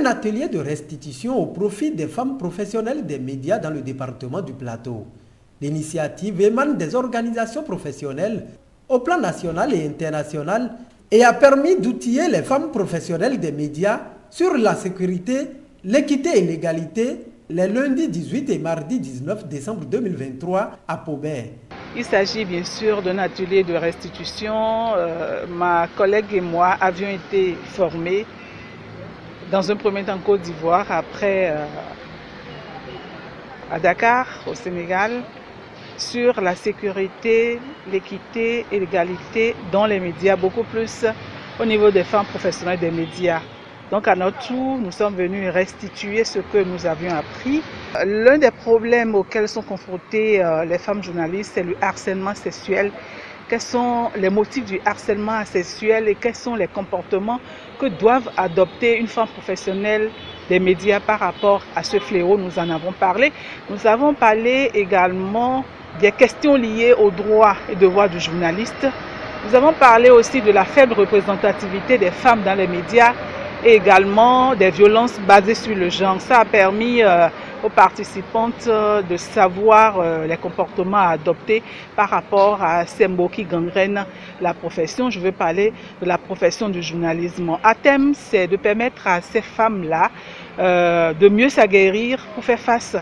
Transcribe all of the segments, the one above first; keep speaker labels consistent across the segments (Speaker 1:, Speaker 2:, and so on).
Speaker 1: un atelier de restitution au profit des femmes professionnelles des médias dans le département du Plateau. L'initiative émane des organisations professionnelles au plan national et international et a permis d'outiller les femmes professionnelles des médias sur la sécurité, l'équité et l'égalité les lundis 18 et mardi 19 décembre 2023 à Paubert.
Speaker 2: Il s'agit bien sûr d'un atelier de restitution. Ma collègue et moi avions été formés dans un premier temps en Côte d'Ivoire, après à Dakar, au Sénégal, sur la sécurité, l'équité et l'égalité dans les médias, beaucoup plus au niveau des femmes professionnelles des médias. Donc à notre tour, nous sommes venus restituer ce que nous avions appris. L'un des problèmes auxquels sont confrontées les femmes journalistes, c'est le harcèlement sexuel. Quels sont les motifs du harcèlement sexuel et quels sont les comportements que doivent adopter une femme professionnelle des médias par rapport à ce fléau? Nous en avons parlé. Nous avons parlé également des questions liées aux droits et devoirs du journaliste. Nous avons parlé aussi de la faible représentativité des femmes dans les médias et également des violences basées sur le genre. Ça a permis aux participantes de savoir les comportements à adopter par rapport à ces mots qui gangrènent la profession. Je veux parler de la profession du journalisme. À thème, c'est de permettre à ces femmes-là de mieux s'aguerrir pour faire face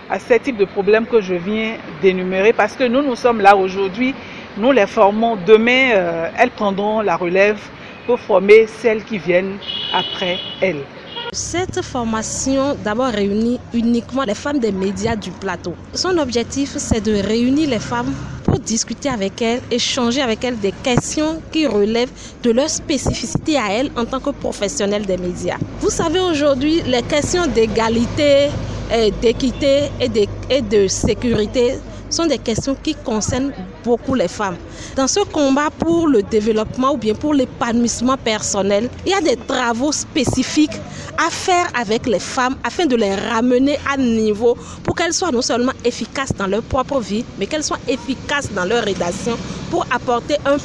Speaker 2: à ces types de problèmes que je viens d'énumérer, parce que nous sommes là aujourd'hui, nous les formons, demain elles prendront la relève pour former celles qui viennent après elles.
Speaker 3: Cette formation d'abord réunit uniquement les femmes des médias du Plateau. Son objectif, c'est de réunir les femmes pour discuter avec elles, échanger avec elles des questions qui relèvent de leur spécificité à elles en tant que professionnelles des médias. Vous savez, aujourd'hui, les questions d'égalité, d'équité et de sécurité sont des questions qui concernent beaucoup les femmes. Dans ce combat pour le développement ou bien pour l'épanouissement personnel, il y a des travaux spécifiques à faire avec les femmes afin de les ramener à niveau pour qu'elles soient non seulement efficaces dans leur propre vie, mais qu'elles soient efficaces dans leur rédaction pour apporter un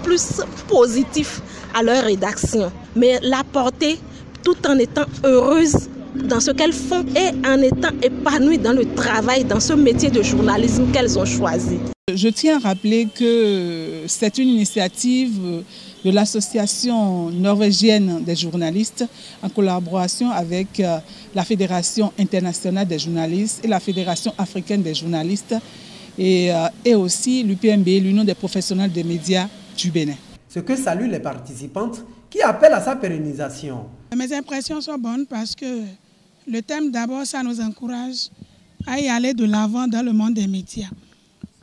Speaker 3: plus positif à leur rédaction. Mais l'apporter tout en étant heureuses dans ce qu'elles font et en étant épanouies dans le travail, dans ce métier de journalisme qu'elles ont choisi.
Speaker 4: Je tiens à rappeler que c'est une initiative de l'Association norvégienne des journalistes en collaboration avec la Fédération internationale des journalistes et la Fédération africaine des journalistes et aussi l'UPMB, l'Union des professionnels des médias du Bénin.
Speaker 1: Ce que saluent les participantes qui appellent à sa pérennisation.
Speaker 5: Mes impressions sont bonnes parce que le thème d'abord, ça nous encourage à y aller de l'avant dans le monde des médias.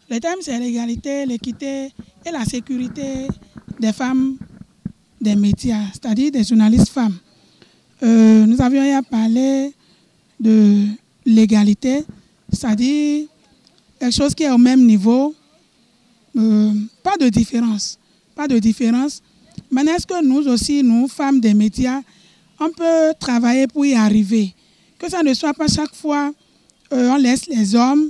Speaker 5: Le thème, c'est l'égalité, l'équité et la sécurité des femmes des médias, c'est-à-dire des journalistes femmes. Nous avions à parler de l'égalité, c'est-à-dire quelque chose qui est au même niveau, pas de différence. Mais est-ce que nous aussi, nous, femmes des médias, on peut travailler pour y arriver? Que ça ne soit pas chaque fois, on laisse les hommes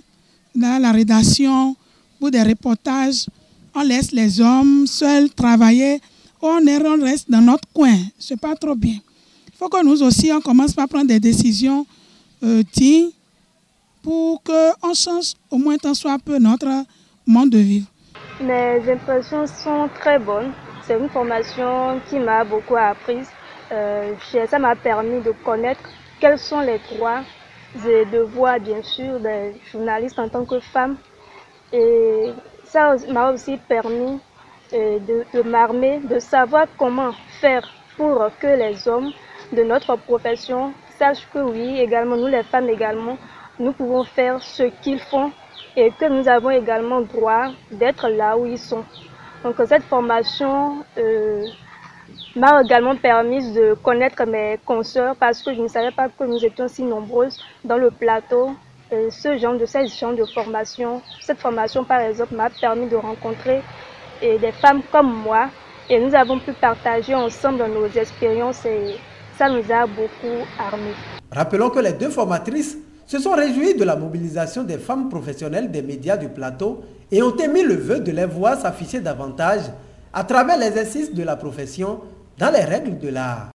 Speaker 5: dans la rédaction pour des reportages, on laisse les hommes seuls travailler, on reste dans notre coin. Ce n'est pas trop bien. Il faut que nous aussi, on commence par prendre des décisions dignes pour qu'on change au moins tant soit peu notre monde de vivre.
Speaker 6: Mes impressions sont très bonnes. C'est une formation qui m'a beaucoup appris. Ça m'a permis de connaître quels sont les droits et devoirs, bien sûr, des journalistes en tant que femme. Et ça m'a aussi permis de m'armer, de savoir comment faire pour que les hommes de notre profession sachent que oui, également, nous les femmes également, nous pouvons faire ce qu'ils font et que nous avons également droit d'être là où ils sont. Donc cette formation m'a également permis de connaître mes consoeurs parce que je ne savais pas que nous étions si nombreuses dans le plateau. Cette genre de formation, cette formation par exemple m'a permis de rencontrer des femmes comme moi et nous avons pu partager ensemble nos expériences et ça nous a beaucoup armés.
Speaker 1: Rappelons que les deux formatrices se sont réjouies de la mobilisation des femmes professionnelles des médias du plateau et ont émis le vœu de les voir s'afficher davantage à travers l'exercice de la profession dans les règles de l'art.